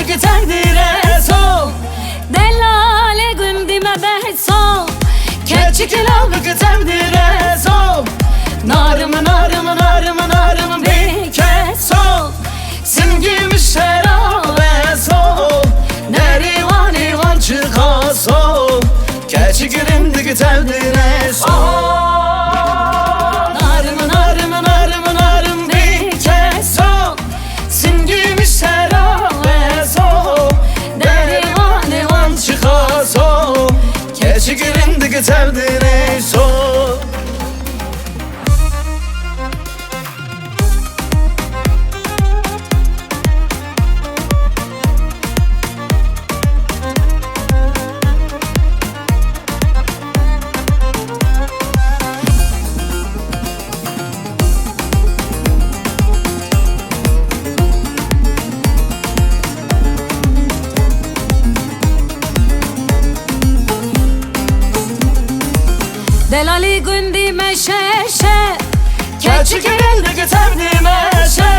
که تقدیر سو دلاله گندی مبهسو keçi kilavı که تقدیر سو نارم نارم نارم نارم بیکسو سنگیم شرابه سو نریوان ایوان çıkasو keçi girindi که تقدیر سو نارم نارم نارم نارم بیکسو سنگیم شرابه سو نریوان ایوان çıkasو keçi girindi که تقدیر سو دلالی گندی مششه keçi girildi که تقدیمشه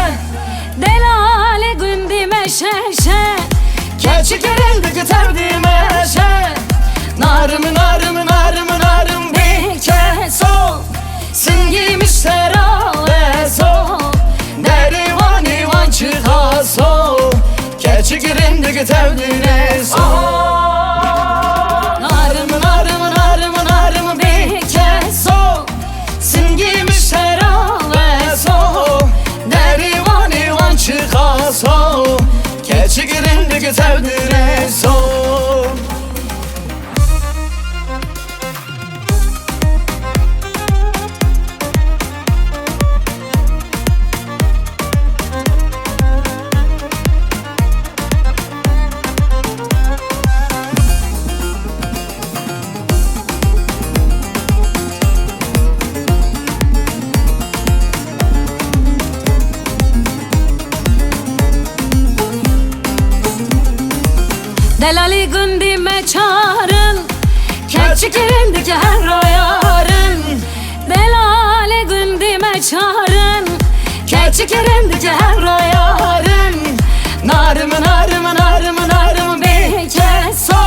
دلالی گندی مششه keçi girildi که تقدیمشه نارم نارم نارم نارم بیکسو سنگیmiş şerabe so nerivan ivan çıkasو keçi girildi که تقدیر سو نارم نارم نارم نارم بیکسو سنگیmiş şerabe so nerivan ivan çıkasو keçi girildi که تقدیر سو دلالی گندی مچارن keçi girildi که her royarın دلالی گندی مچارن keçi girildi که her royarın نارم نارم نارم نارم بیکسو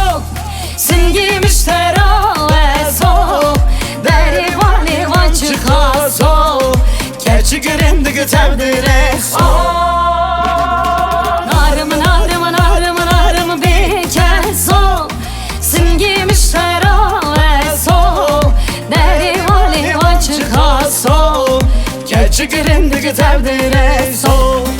سنگیmiş şerabe so derivan ivan çıkasو keçi girildi که تقدیر سو نارم نارم نارم نارم بیکسو سنگیmiş şerabe so derivan ivan çıkasو keçi girildi که تقدیر سو